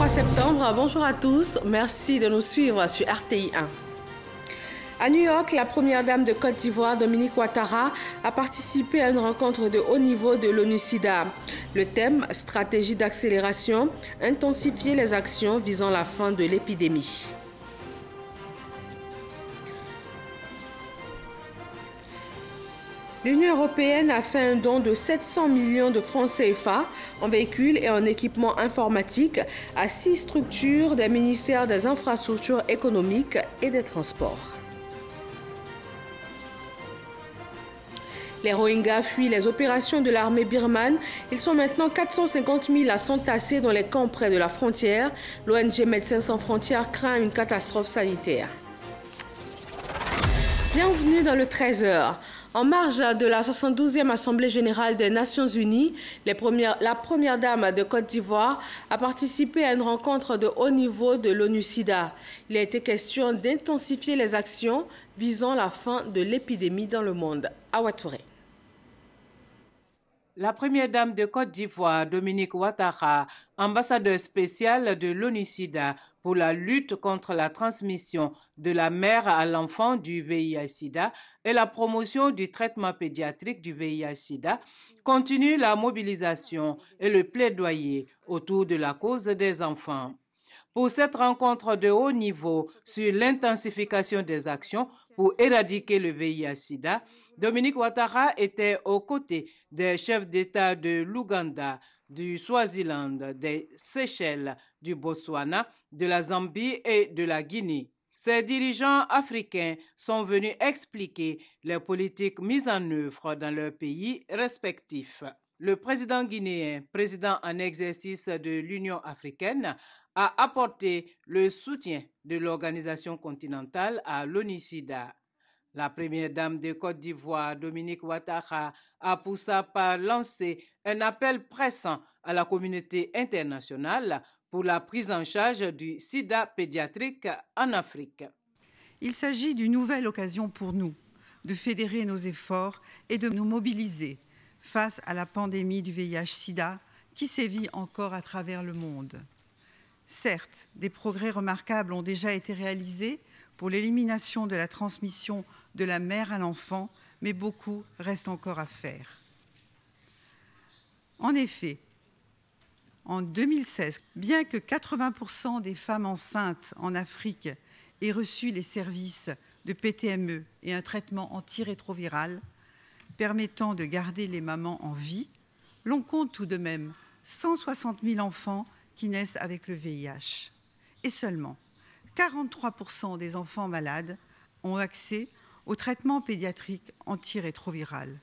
3 septembre, bonjour à tous, merci de nous suivre sur RTI 1. À New York, la première dame de Côte d'Ivoire, Dominique Ouattara, a participé à une rencontre de haut niveau de l'ONU-SIDA. Le thème, stratégie d'accélération, intensifier les actions visant la fin de l'épidémie. L'Union européenne a fait un don de 700 millions de francs CFA en véhicules et en équipements informatiques à 6 structures des ministères des infrastructures économiques et des transports. Les Rohingyas fuient les opérations de l'armée birmane. Ils sont maintenant 450 000 à s'entasser dans les camps près de la frontière. L'ONG Médecins sans frontières craint une catastrophe sanitaire. Bienvenue dans le 13h. En marge de la 72e Assemblée générale des Nations unies, la première dame de Côte d'Ivoire a participé à une rencontre de haut niveau de l'ONU-SIDA. Il a été question d'intensifier les actions visant la fin de l'épidémie dans le monde. Awa Touré. La première dame de Côte d'Ivoire, Dominique Ouattara, ambassadeur spécial de l'ONU-SIDA pour la lutte contre la transmission de la mère à l'enfant du VIH-Sida et la promotion du traitement pédiatrique du VIH-Sida, continue la mobilisation et le plaidoyer autour de la cause des enfants. Pour cette rencontre de haut niveau sur l'intensification des actions pour éradiquer le VIH-Sida, Dominique Ouattara était aux côtés des chefs d'État de l'Ouganda, du Swaziland, des Seychelles, du Botswana, de la Zambie et de la Guinée. Ces dirigeants africains sont venus expliquer les politiques mises en œuvre dans leurs pays respectifs. Le président guinéen, président en exercice de l'Union africaine, a apporté le soutien de l'organisation continentale à l'ONU-SIDA. La première dame de Côte d'Ivoire, Dominique Ouattara, a pour sa part lancé un appel pressant à la communauté internationale pour la prise en charge du sida pédiatrique en Afrique. Il s'agit d'une nouvelle occasion pour nous de fédérer nos efforts et de nous mobiliser face à la pandémie du VIH-Sida qui sévit encore à travers le monde. Certes, des progrès remarquables ont déjà été réalisés pour l'élimination de la transmission de la mère à l'enfant, mais beaucoup reste encore à faire. En effet, en 2016, bien que 80% des femmes enceintes en Afrique aient reçu les services de PTME et un traitement antirétroviral permettant de garder les mamans en vie, l'on compte tout de même 160 000 enfants qui naissent avec le VIH. Et seulement 43% des enfants malades ont accès au traitement pédiatrique antirétroviral.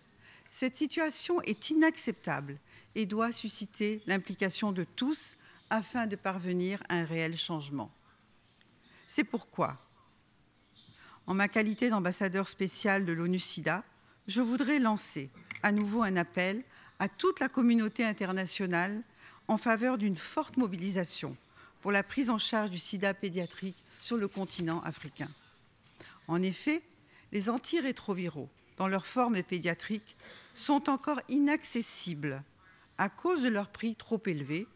Cette situation est inacceptable et doit susciter l'implication de tous afin de parvenir à un réel changement. C'est pourquoi, en ma qualité d'ambassadeur spécial de l'ONU-SIDA, je voudrais lancer à nouveau un appel à toute la communauté internationale en faveur d'une forte mobilisation pour la prise en charge du sida pédiatrique sur le continent africain. En effet, les antirétroviraux, dans leur forme pédiatrique, sont encore inaccessibles à cause de leur prix trop élevé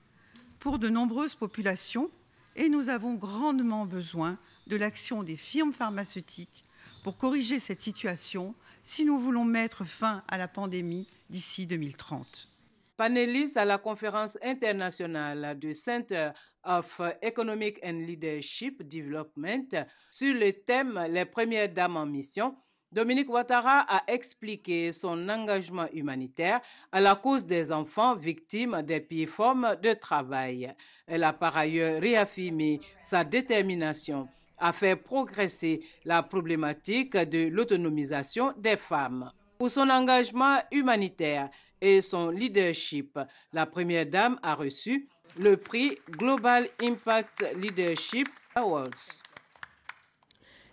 pour de nombreuses populations et nous avons grandement besoin de l'action des firmes pharmaceutiques pour corriger cette situation si nous voulons mettre fin à la pandémie d'ici 2030. Panéliste à la conférence internationale du Center of Economic and Leadership Development sur le thème « Les premières dames en mission », Dominique Ouattara a expliqué son engagement humanitaire à la cause des enfants victimes des pires formes de travail. Elle a par ailleurs réaffirmé sa détermination à faire progresser la problématique de l'autonomisation des femmes. Pour son engagement humanitaire et son leadership, la première dame a reçu le prix Global Impact Leadership Awards.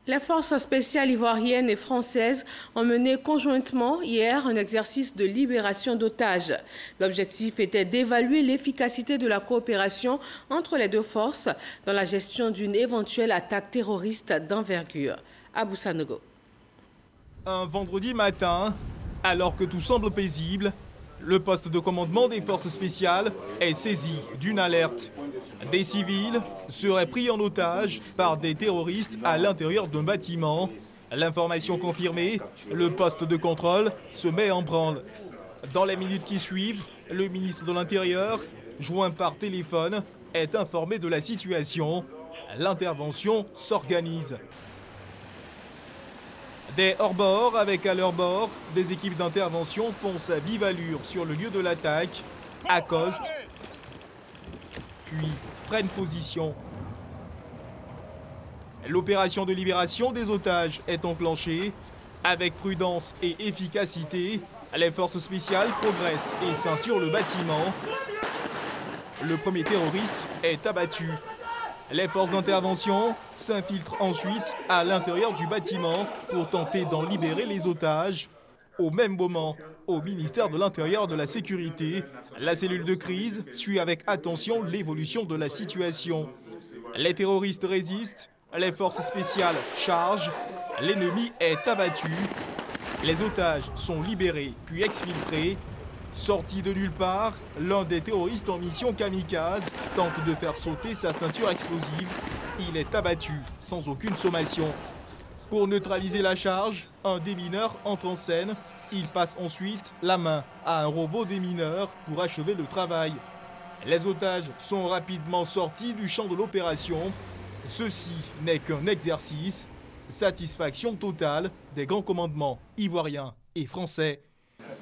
Les forces spéciales ivoiriennes et françaises ont mené conjointement hier un exercice de libération d'otages. L'objectif était d'évaluer l'efficacité de la coopération entre les deux forces dans la gestion d'une éventuelle attaque terroriste d'envergure. Abou Sanogo. Un vendredi matin, alors que tout semble paisible, Le poste de commandement des forces spéciales est saisi d'une alerte. Des civils seraient pris en otage par des terroristes à l'intérieur d'un bâtiment. L'information confirmée, le poste de contrôle se met en branle. Dans les minutes qui suivent, le ministre de l'Intérieur, joint par téléphone, est informé de la situation. L'intervention s'organise. Des hors-bords avec à leur bord, des équipes d'intervention foncent à vive allure sur le lieu de l'attaque, accostent, puis prennent position. L'opération de libération des otages est enclenchée. Avec prudence et efficacité, les forces spéciales progressent et ceinturent le bâtiment. Le premier terroriste est abattu. Les forces d'intervention s'infiltrent ensuite à l'intérieur du bâtiment pour tenter d'en libérer les otages. Au même moment, au ministère de l'Intérieur et de la Sécurité, la cellule de crise suit avec attention l'évolution de la situation. Les terroristes résistent, les forces spéciales chargent, l'ennemi est abattu, les otages sont libérés puis exfiltrés. Sorti de nulle part, l'un des terroristes en mission kamikaze tente de faire sauter sa ceinture explosive. Il est abattu sans aucune sommation. Pour neutraliser la charge, un démineur entre en scène. Il passe ensuite la main à un robot démineur pour achever le travail. Les otages sont rapidement sortis du champ de l'opération. Ceci n'est qu'un exercice. Satisfaction totale des grands commandements ivoiriens et français.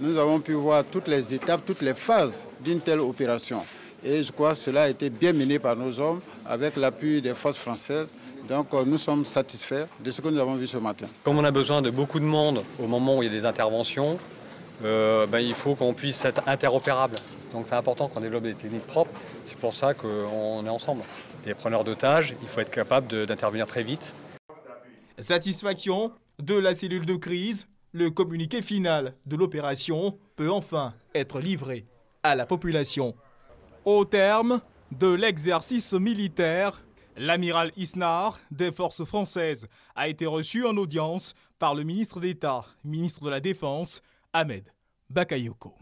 Nous avons pu voir toutes les étapes, toutes les phases d'une telle opération. Et je crois que cela a été bien mené par nos hommes avec l'appui des forces françaises. Donc nous sommes satisfaits de ce que nous avons vu ce matin. Comme on a besoin de beaucoup de monde au moment où il y a des interventions, il faut qu'on puisse être interopérable. Donc c'est important qu'on développe des techniques propres. C'est pour ça qu'on est ensemble. Des preneurs d'otages, il faut être capable d'intervenir très vite. Satisfaction de la cellule de crise. Le communiqué final de l'opération peut enfin être livré à la population. Au terme de l'exercice militaire, l'amiral Isnar des forces françaises a été reçu en audience par le ministre d'État, ministre de la Défense, Ahmed Bakayoko.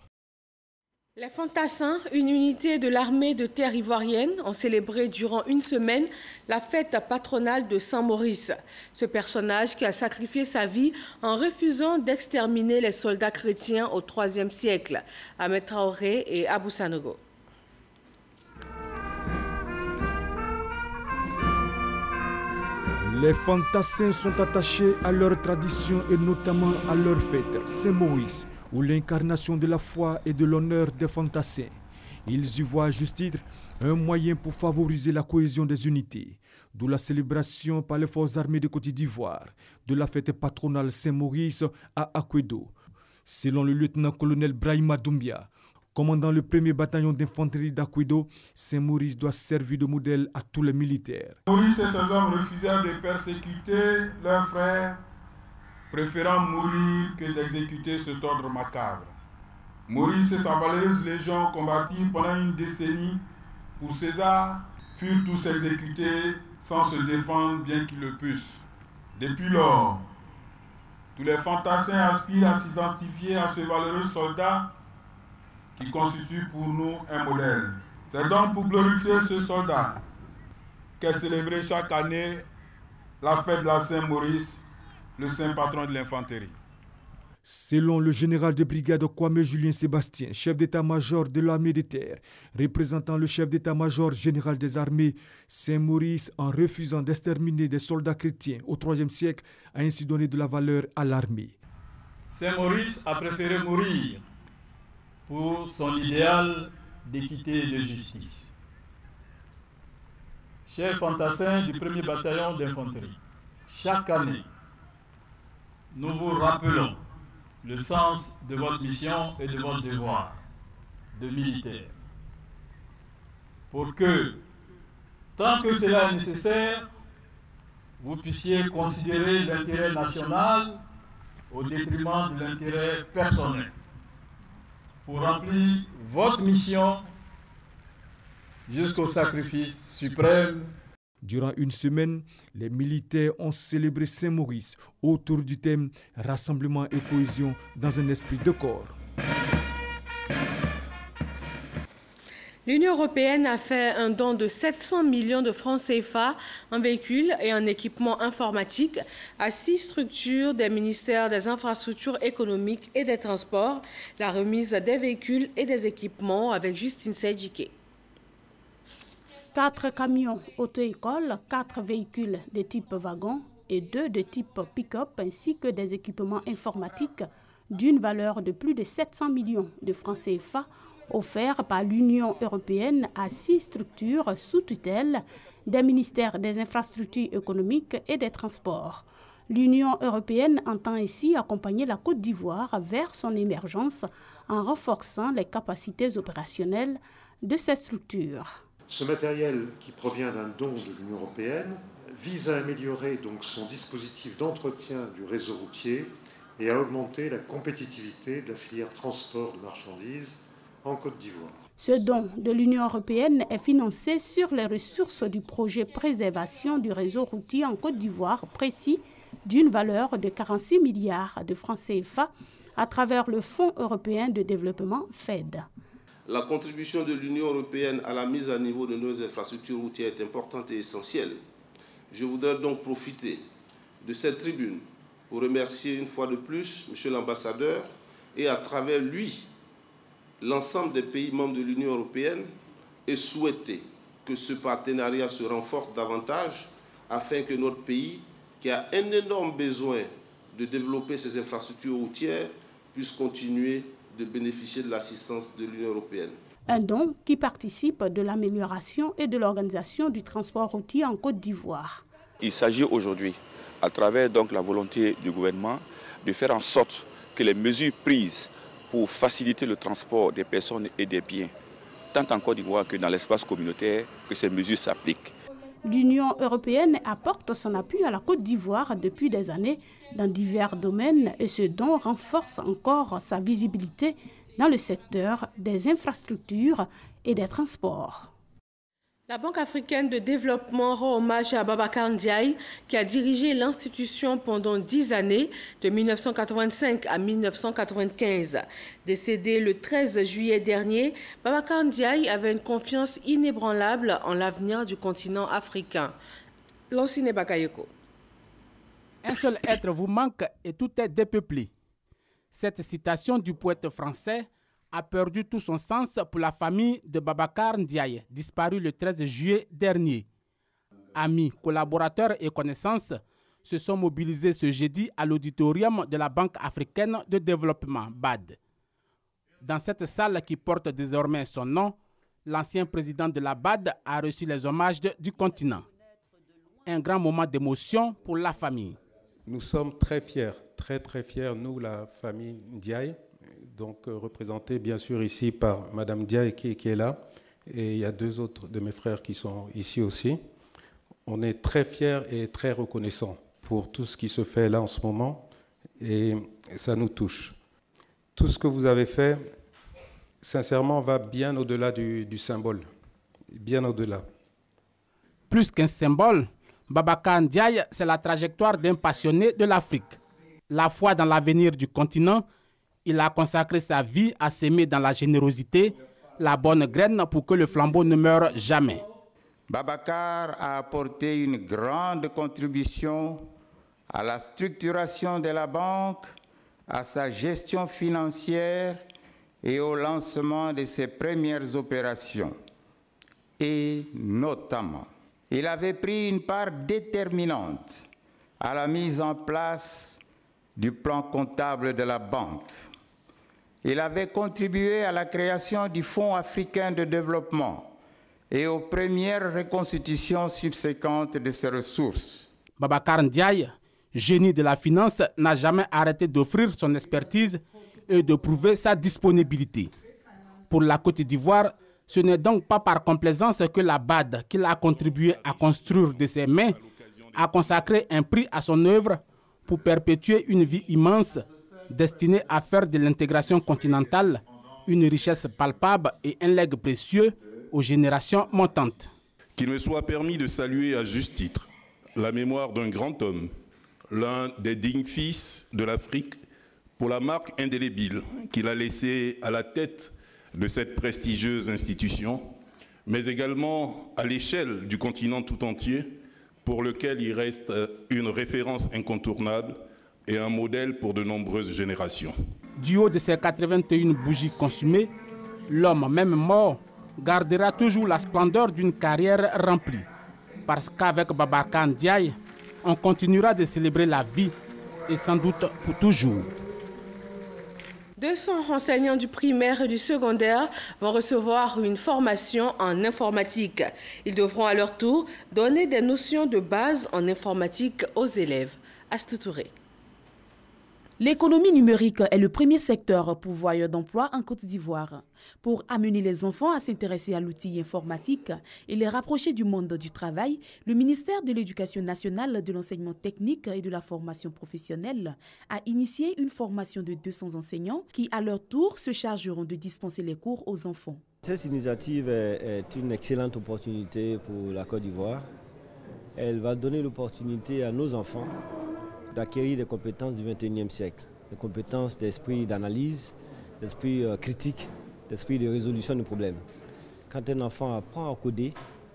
Les Fantassins, une unité de l'armée de terre ivoirienne, ont célébré durant une semaine la fête patronale de Saint-Maurice. Ce personnage qui a sacrifié sa vie en refusant d'exterminer les soldats chrétiens au IIIe siècle, Ahmed Traoré et Abou Sanogo. Les Fantassins sont attachés à leur tradition et notamment à leur fête, Saint-Maurice, ou l'incarnation de la foi et de l'honneur des Fantassins. Ils y voient à juste titre un moyen pour favoriser la cohésion des unités, d'où la célébration par les forces armées de Côte d'Ivoire de la fête patronale Saint-Maurice à Akwedo. Selon le lieutenant-colonel Brahima Doumbia, commandant le 1er bataillon d'infanterie d'Akwedo, Saint-Maurice doit servir de modèle à tous les militaires. Maurice et ses hommes refusèrent de persécuter leurs frères, préférant mourir que d'exécuter cet ordre macabre. Maurice et sa valeureuse légion combattirent pendant une décennie pour César, furent tous exécutés sans se défendre bien qu'ils le pussent. Depuis lors, tous les fantassins aspirent à s'identifier à ce valeureux soldat qui constitue pour nous un modèle. C'est donc pour glorifier ce soldat qu'est célébrée chaque année la fête de la Saint-Maurice, le saint patron de l'infanterie. Selon le général de brigade Kwame Julien Sébastien, chef d'état-major de l'armée de terre, représentant le chef d'état-major général des armées, Saint-Maurice, en refusant d'exterminer des soldats chrétiens au IIIe siècle, a ainsi donné de la valeur à l'armée. Saint-Maurice a préféré mourir pour son idéal d'équité et de justice. Chers fantassins du 1er bataillon d'infanterie, chaque année, nous vous rappelons le sens de votre mission et de votre devoir de militaire. Pour que, tant que cela est nécessaire, vous puissiez considérer l'intérêt national au détriment de l'intérêt personnel. Pour remplir votre mission jusqu'au sacrifice suprême. Durant une semaine, les militaires ont célébré Saint-Maurice autour du thème « Rassemblement et cohésion dans un esprit de corps ». L'Union européenne a fait un don de 700 millions de francs CFA en véhicules et en équipements informatiques à 6 structures des ministères des Infrastructures économiques et des Transports. La remise des véhicules et des équipements avec Justine Sedjike. 4 camions auto-école, 4 véhicules de type wagon et 2 de type pick-up ainsi que des équipements informatiques d'une valeur de plus de 700 millions de francs CFA offerts par l'Union européenne à 6 structures sous tutelle des ministères des Infrastructures économiques et des Transports. L'Union européenne entend ainsi accompagner la Côte d'Ivoire vers son émergence en renforçant les capacités opérationnelles de ces structures. Ce matériel qui provient d'un don de l'Union européenne vise à améliorer donc son dispositif d'entretien du réseau routier et à augmenter la compétitivité de la filière transport de marchandises en Côte d'Ivoire. Ce don de l'Union européenne est financé sur les ressources du projet préservation du réseau routier en Côte d'Ivoire précis d'une valeur de 46 milliards de francs CFA à travers le Fonds européen de développement FED. La contribution de l'Union européenne à la mise à niveau de nos infrastructures routières est importante et essentielle. Je voudrais donc profiter de cette tribune pour remercier une fois de plus M. l'ambassadeur et à travers lui l'ensemble des pays membres de l'Union européenne et souhaiter que ce partenariat se renforce davantage afin que notre pays, qui a un énorme besoin de développer ses infrastructures routières, puisse continuer de bénéficier de l'assistance de l'Union européenne. Un don qui participe de l'amélioration et de l'organisation du transport routier en Côte d'Ivoire. Il s'agit aujourd'hui, à travers donc la volonté du gouvernement, de faire en sorte que les mesures prises pour faciliter le transport des personnes et des biens, tant en Côte d'Ivoire que dans l'espace communautaire, que ces mesures s'appliquent. L'Union européenne apporte son appui à la Côte d'Ivoire depuis des années dans divers domaines et ce don renforce encore sa visibilité dans le secteur des infrastructures et des transports. La Banque africaine de développement rend hommage à Babacar Ndiaye, qui a dirigé l'institution pendant 10 années, de 1985 à 1995. Décédé le 13 juillet dernier, Babacar Ndiaye avait une confiance inébranlable en l'avenir du continent africain. Lansine Bakayoko. Un seul être vous manque et tout est dépeuplé. Cette citation du poète français a perdu tout son sens pour la famille de Babacar Ndiaye, disparu le 13 juillet dernier. Amis, collaborateurs et connaissances se sont mobilisés ce jeudi à l'auditorium de la Banque africaine de développement, BAD. Dans cette salle qui porte désormais son nom, l'ancien président de la BAD a reçu les hommages du continent. Un grand moment d'émotion pour la famille. Nous sommes très fiers, très fiers, nous, la famille Ndiaye, donc représentée bien sûr ici par Madame Ndiaye qui est là, et il y a 2 autres de mes frères qui sont ici aussi. On est très fiers et très reconnaissants pour tout ce qui se fait là en ce moment, et ça nous touche. Tout ce que vous avez fait, sincèrement, va bien au-delà du symbole, bien au-delà. Plus qu'un symbole, Babacar Ndiaye, c'est la trajectoire d'un passionné de l'Afrique. La foi dans l'avenir du continent, il a consacré sa vie à s'aimer dans la générosité, la bonne graine pour que le flambeau ne meure jamais. Babacar a apporté une grande contribution à la structuration de la banque, à sa gestion financière et au lancement de ses premières opérations. Et notamment, il avait pris une part déterminante à la mise en place du plan comptable de la banque. Il avait contribué à la création du Fonds africain de développement et aux premières reconstitutions subséquentes de ses ressources. Babacar Ndiaye, génie de la finance, n'a jamais arrêté d'offrir son expertise et de prouver sa disponibilité. Pour la Côte d'Ivoire, ce n'est donc pas par complaisance que la BAD, qu'il a contribué à construire de ses mains, a consacré un prix à son œuvre pour perpétuer une vie immense destinée à faire de l'intégration continentale une richesse palpable et un legs précieux aux générations montantes. Qu'il me soit permis de saluer à juste titre la mémoire d'un grand homme, l'un des dignes fils de l'Afrique, pour la marque indélébile qu'il a laissée à la tête de cette prestigieuse institution mais également à l'échelle du continent tout entier, pour lequel il reste une référence incontournable et un modèle pour de nombreuses générations. Du haut de ces 81 bougies consumées, l'homme, même mort, gardera toujours la splendeur d'une carrière remplie. Parce qu'avec Babacar Ndiaye, on continuera de célébrer la vie et sans doute pour toujours. 200 enseignants du primaire et du secondaire vont recevoir une formation en informatique. Ils devront à leur tour donner des notions de base en informatique aux élèves. Astou Touré. L'économie numérique est le premier secteur pourvoyeur d'emploi en Côte d'Ivoire. Pour amener les enfants à s'intéresser à l'outil informatique et les rapprocher du monde du travail, le ministère de l'Éducation nationale, de l'enseignement technique et de la formation professionnelle a initié une formation de 200 enseignants qui, à leur tour, se chargeront de dispenser les cours aux enfants. Cette initiative est une excellente opportunité pour la Côte d'Ivoire. Elle va donner l'opportunité à nos enfants d'acquérir des compétences du XXIe siècle, des compétences d'esprit d'analyse, d'esprit critique, d'esprit de résolution de problèmes. Quand un enfant apprend à coder,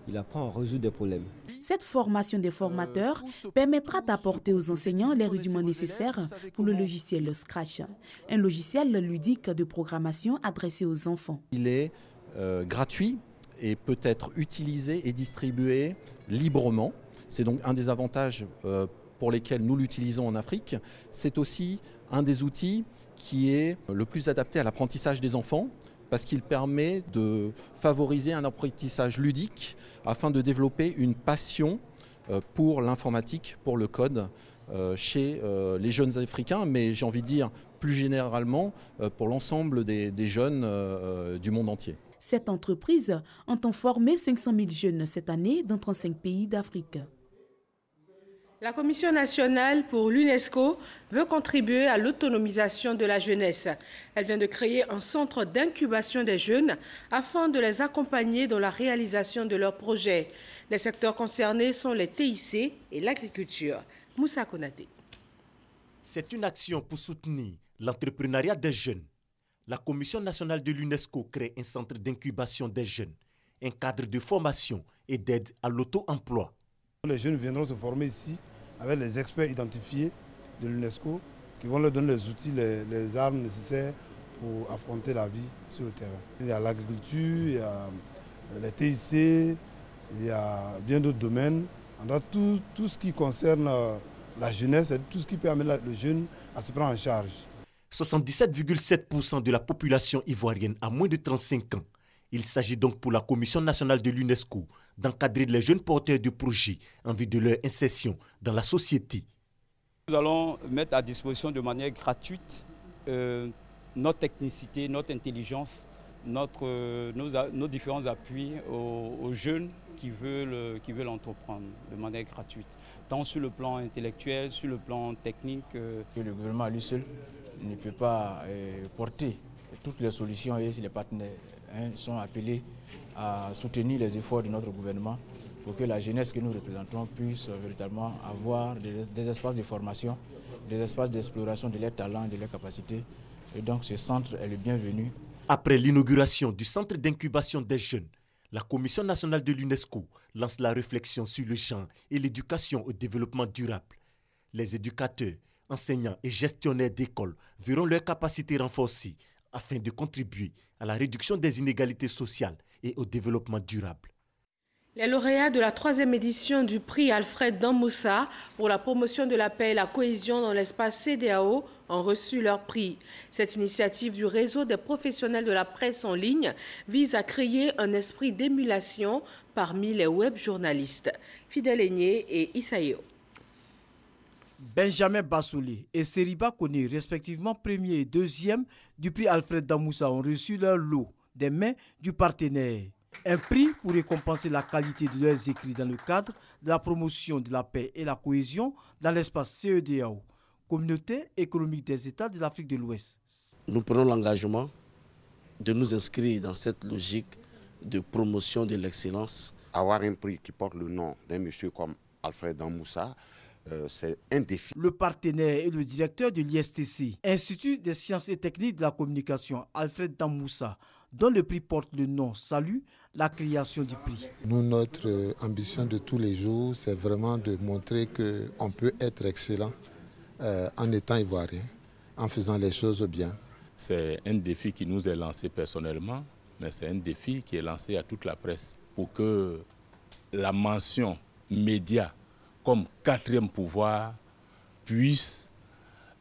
il apprend à résoudre des problèmes. Cette formation des formateurs permettra d'apporter aux enseignants les rudiments nécessaires pour le logiciel Scratch, un logiciel ludique de programmation adressé aux enfants. Il est gratuit et peut être utilisé et distribué librement. C'est donc un des avantages pour lesquels nous l'utilisons en Afrique. C'est aussi un des outils qui est le plus adapté à l'apprentissage des enfants parce qu'il permet de favoriser un apprentissage ludique afin de développer une passion pour l'informatique, pour le code chez les jeunes Africains, mais j'ai envie de dire plus généralement pour l'ensemble des jeunes du monde entier. Cette entreprise entend former 500 000 jeunes cette année dans 35 pays d'Afrique. La Commission nationale pour l'UNESCO veut contribuer à l'autonomisation de la jeunesse. Elle vient de créer un centre d'incubation des jeunes afin de les accompagner dans la réalisation de leurs projets. Les secteurs concernés sont les TIC et l'agriculture. Moussa Konaté. C'est une action pour soutenir l'entrepreneuriat des jeunes. La Commission nationale de l'UNESCO crée un centre d'incubation des jeunes, un cadre de formation et d'aide à l'auto-emploi. Les jeunes viendront se former ici avec les experts identifiés de l'UNESCO qui vont leur donner les outils, les armes nécessaires pour affronter la vie sur le terrain. Il y a l'agriculture, il y a les TIC, il y a bien d'autres domaines. Tout ce qui concerne la jeunesse et tout ce qui permet le jeune à se prendre en charge. 77,7% de la population ivoirienne a moins de 35 ans. Il s'agit donc pour la Commission nationale de l'UNESCO d'encadrer les jeunes porteurs de projets en vue de leur insertion dans la société. Nous allons mettre à disposition de manière gratuite notre technicité, notre intelligence, nos différents appuis aux jeunes qui veulent entreprendre de manière gratuite, tant sur le plan intellectuel, sur le plan technique. Le gouvernement à lui seul ne peut pas porter toutes les solutions et les partenaires sont appelés à soutenir les efforts de notre gouvernement pour que la jeunesse que nous représentons puisse véritablement avoir des espaces de formation, des espaces d'exploration de leurs talents et de leurs capacités. Et donc ce centre est le bienvenu. Après l'inauguration du centre d'incubation des jeunes, la Commission nationale de l'UNESCO lance la réflexion sur le genre et l'éducation au développement durable. Les éducateurs, enseignants et gestionnaires d'écoles verront leurs capacités renforcées afin de contribuer à la réduction des inégalités sociales et au développement durable. Les lauréats de la 3e édition du prix Alfred Damboussa pour la promotion de la paix et la cohésion dans l'espace CEDEAO ont reçu leur prix. Cette initiative du réseau des professionnels de la presse en ligne vise à créer un esprit d'émulation parmi les web journalistes. Fidèle Aigné et Issaïo. Benjamin Bassouli et Seriba Kone, respectivement premier et deuxième du prix Alfred Damboussa, ont reçu leur lot des mains du partenaire. Un prix pour récompenser la qualité de leurs écrits dans le cadre de la promotion de la paix et la cohésion dans l'espace CEDEAO, Communauté économique des États de l'Afrique de l'Ouest. Nous prenons l'engagement de nous inscrire dans cette logique de promotion de l'excellence. Avoir un prix qui porte le nom d'un monsieur comme Alfred Damboussa, c'est un défi. Le partenaire est le directeur de l'ISTC, Institut des sciences et techniques de la communication, Alfred Damboussa, dont le prix porte le nom, salue la création du prix. Nous, notre ambition de tous les jours, c'est vraiment de montrer qu'on peut être excellent en étant ivoirien, en faisant les choses bien. C'est un défi qui nous est lancé personnellement, mais c'est un défi qui est lancé à toute la presse pour que la mention média comme quatrième pouvoir puisse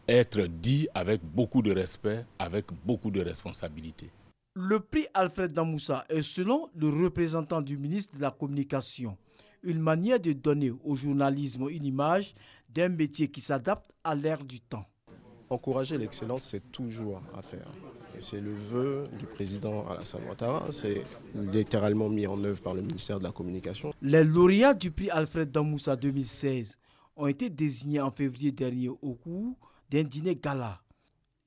être dit avec beaucoup de respect, avec beaucoup de responsabilité. Le prix Alfred Damoussa est, selon le représentant du ministre de la Communication, une manière de donner au journalisme une image d'un métier qui s'adapte à l'ère du temps. Encourager l'excellence, c'est toujours à faire. Et c'est le vœu du président Alassane Ouattara, c'est littéralement mis en œuvre par le ministère de la Communication. Les lauréats du prix Alfred Damoussa 2016 ont été désignés en février dernier au cours d'un dîner gala.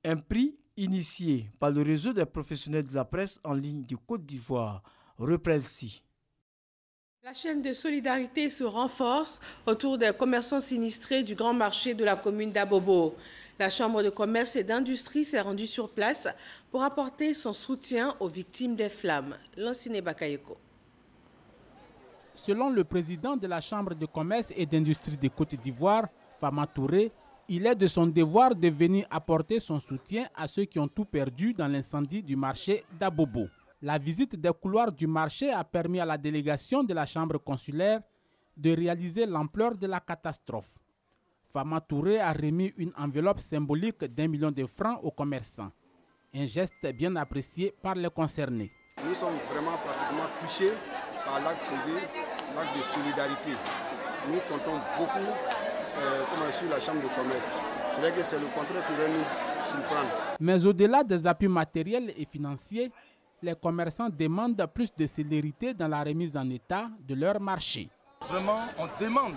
Un prix initié par le réseau des professionnels de la presse en ligne de Côte d'Ivoire, Reprelsi. La chaîne de solidarité se renforce autour des commerçants sinistrés du grand marché de la commune d'Abobo. La Chambre de commerce et d'industrie s'est rendue sur place pour apporter son soutien aux victimes des flammes. Lansine Bakayeko. Selon le président de la Chambre de commerce et d'industrie de Côte d'Ivoire, Fama Touré, il est de son devoir de venir apporter son soutien à ceux qui ont tout perdu dans l'incendie du marché d'Abobo. La visite des couloirs du marché a permis à la délégation de la Chambre consulaire de réaliser l'ampleur de la catastrophe. Fama Touré a remis une enveloppe symbolique d'1 million de francs aux commerçants. Un geste bien apprécié par les concernés. Nous sommes vraiment pratiquement touchés par l'acte posé, l'acte de solidarité. Nous comptons beaucoup sur la Chambre de commerce. C'est que c'est le contraire qui va nous surprendre. Mais au-delà des appuis matériels et financiers, les commerçants demandent plus de célérité dans la remise en état de leur marché. Vraiment, on demande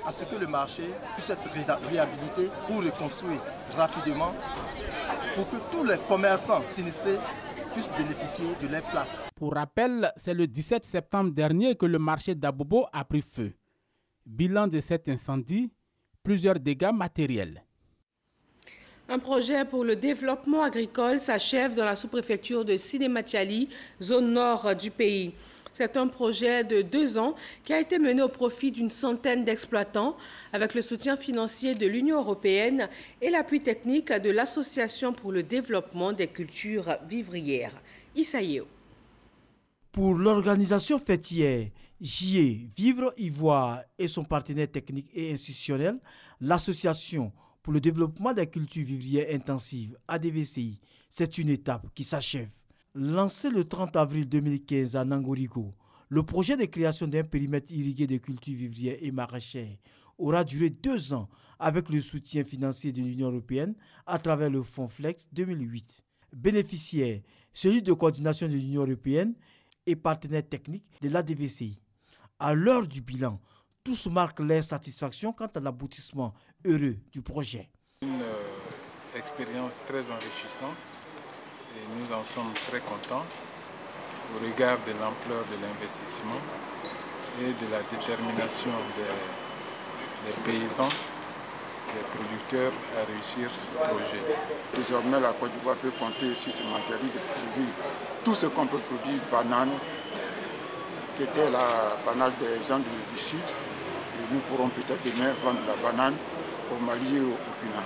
à ce que le marché puisse être réhabilité ou reconstruit rapidement pour que tous les commerçants sinistrés puissent bénéficier de leur place. Pour rappel, c'est le 17 septembre dernier que le marché d'Abobo a pris feu. Bilan de cet incendie, plusieurs dégâts matériels. Un projet pour le développement agricole s'achève dans la sous-préfecture de Sinématiali, zone nord du pays. C'est un projet de 2 ans qui a été mené au profit d'une centaine d'exploitants avec le soutien financier de l'Union européenne et l'appui technique de l'Association pour le développement des cultures vivrières. Issaïo. Pour l'organisation fêtière JE Vivre Ivoire et son partenaire technique et institutionnel, l'Association pour le développement des cultures vivrières intensives, ADVCI, c'est une étape qui s'achève. Lancé le 30 avril 2015 à Nangorigo, le projet de création d'un périmètre irrigué de cultures vivrières et maraîchères aura duré 2 ans avec le soutien financier de l'Union européenne à travers le Fonds Flex 2008. Bénéficiaire, celui de coordination de l'Union européenne et partenaire technique de l'ADVCI. À l'heure du bilan, tous marquent leur satisfaction quant à l'aboutissement heureux du projet. Une expérience très enrichissante et nous en sommes très contents au regard de l'ampleur de l'investissement et de la détermination des paysans, des producteurs à réussir ce projet. Désormais, la Côte d'Ivoire peut compter sur ce matériel de produire tout ce qu'on peut produire, banane, qui était l'apanage des gens du Sud. Et nous pourrons peut-être demain vendre la banane au Mali et au Burkina.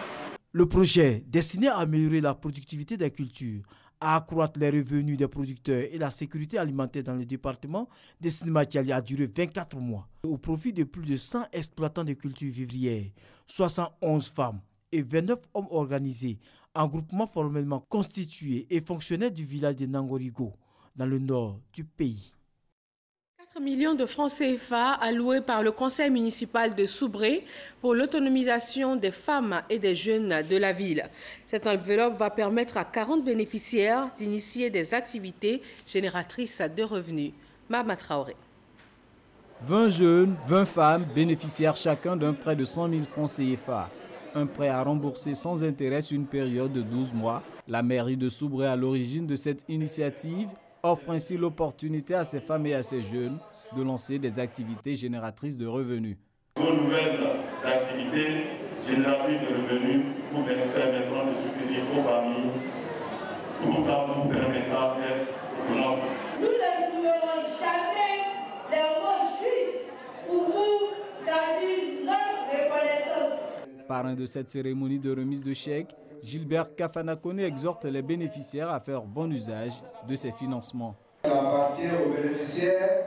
Le projet, destiné à améliorer la productivité des cultures, à accroître les revenus des producteurs et la sécurité alimentaire dans le département de Sinématiali, a duré 24 mois. Au profit de plus de 100 exploitants de cultures vivrières, 71 femmes et 29 hommes organisés en groupement formellement constitués et fonctionnaires du village de Nangorigo, dans le nord du pays. 4 millions de francs CFA alloués par le conseil municipal de Soubré pour l'autonomisation des femmes et des jeunes de la ville. Cette enveloppe va permettre à 40 bénéficiaires d'initier des activités génératrices de revenus. Mama Traoré. 20 jeunes, 20 femmes bénéficiaires chacun d'un prêt de 100 000 francs CFA. Un prêt à rembourser sans intérêt sur une période de 12 mois. La mairie de Soubré, à l'origine de cette initiative, offre ainsi l'opportunité à ces femmes et à ces jeunes de lancer des activités génératrices de revenus. Vos nouvelles activités génératrices de revenus vous permettront de soutenir vos familles tout en vous permettant d'être Parrain de cette cérémonie de remise de chèques, Gilbert Kafanakone exhorte les bénéficiaires à faire bon usage de ces financements. Il appartient aux bénéficiaires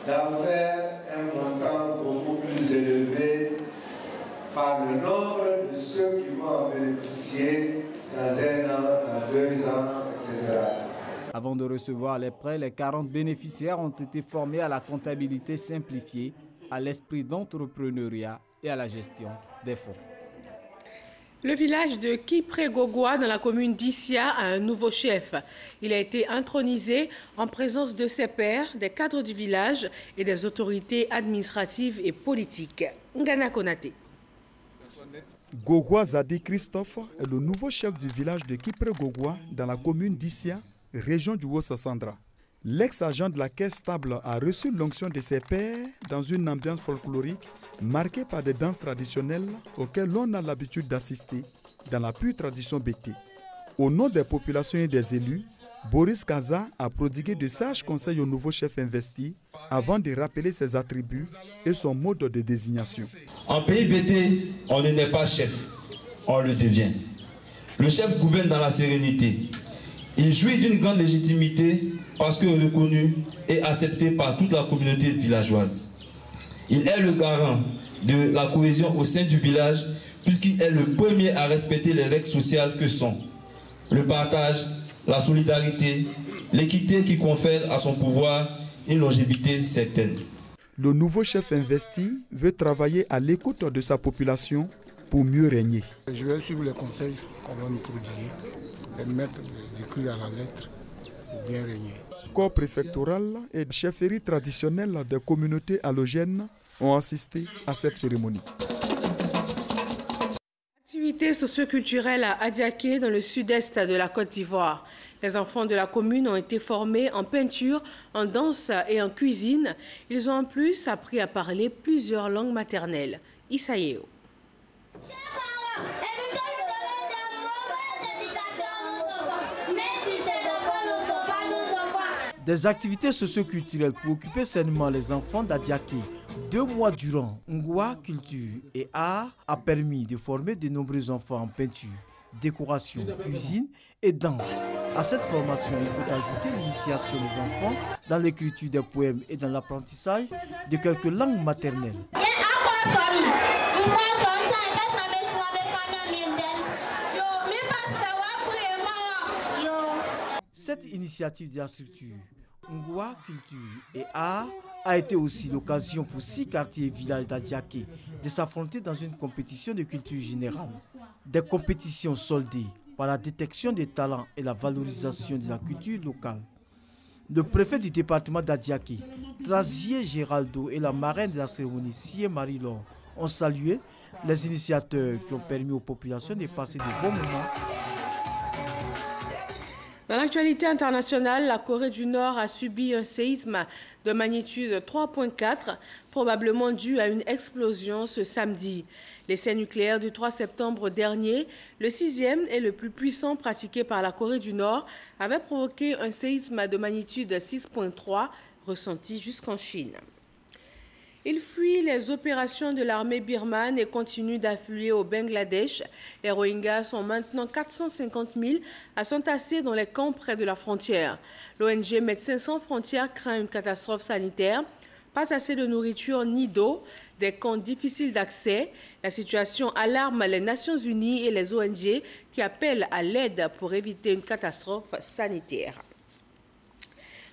d'en faire un montant beaucoup plus élevé par le nombre de ceux qui vont en bénéficier dans 1 an, dans 2 ans, etc. Avant de recevoir les prêts, les 40 bénéficiaires ont été formés à la comptabilité simplifiée, à l'esprit d'entrepreneuriat et à la gestion des fonds. Le village de Kipré-Gogwa dans la commune d'Issia a un nouveau chef. Il a été intronisé en présence de ses pairs, des cadres du village et des autorités administratives et politiques. Ngana Konate. Gogwa Zadi Christophe est le nouveau chef du village de Kipré-Gogwa dans la commune d'Issia, région du Haut-Sassandra. L'ex-agent de la caisse stable a reçu l'onction de ses pairs dans une ambiance folklorique marquée par des danses traditionnelles auxquelles l'on a l'habitude d'assister dans la pure tradition bété. Au nom des populations et des élus, Boris Kaza a prodigué de sages conseils au nouveau chef investi avant de rappeler ses attributs et son mode de désignation. En pays bété, on ne naît pas chef, on le devient. Le chef gouverne dans la sérénité. Il jouit d'une grande légitimité parce que reconnu et accepté par toute la communauté villageoise. Il est le garant de la cohésion au sein du village puisqu'il est le premier à respecter les règles sociales que sont le partage, la solidarité, l'équité qui confère à son pouvoir une longévité certaine. Le nouveau chef investi veut travailler à l'écoute de sa population pour mieux régner. Je vais suivre les conseils qu'on va nous prodiguer, les mettre, les écrire à la lettre pour bien régner. Corps préfectoral et chefferie traditionnelle des communautés allogènes ont assisté à cette cérémonie. Activité socioculturelle à Adiaké dans le sud-est de la Côte d'Ivoire. Les enfants de la commune ont été formés en peinture, en danse et en cuisine. Ils ont en plus appris à parler plusieurs langues maternelles. Isaïeo. Des activités socioculturelles pour occuper sainement les enfants d'Adiaké 2 mois durant, Ngwa Culture et Art a permis de former de nombreux enfants en peinture, décoration, cuisine et danse. À cette formation, il faut ajouter l'initiation des enfants dans l'écriture des poèmes et dans l'apprentissage de quelques langues maternelles. Cette initiative de la structure Ngwa Culture et Art a été aussi l'occasion pour 6 quartiers et villages d'Adiaké de s'affronter dans une compétition de culture générale. Des compétitions soldées par la détection des talents et la valorisation de la culture locale. Le préfet du département d'Adiaké, Trazier Géraldo, et la marraine de la cérémonie, Sié Marie-Laure, ont salué les initiateurs qui ont permis aux populations de passer de bons moments. Dans l'actualité internationale, la Corée du Nord a subi un séisme de magnitude 3.4, probablement dû à une explosion ce samedi. L'essai nucléaire du 3 septembre dernier, le 6e et le plus puissant pratiqué par la Corée du Nord, avait provoqué un séisme de magnitude 6.3 ressenti jusqu'en Chine. Il fuit les opérations de l'armée birmane et continue d'affluer au Bangladesh. Les Rohingyas sont maintenant 450 000 à s'entasser dans les camps près de la frontière. L'ONG Médecins sans frontières craint une catastrophe sanitaire. Pas assez de nourriture ni d'eau, des camps difficiles d'accès. La situation alarme les Nations Unies et les ONG qui appellent à l'aide pour éviter une catastrophe sanitaire.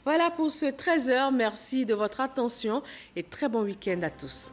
Voilà pour ce 13h. Merci de votre attention et très bon week-end à tous.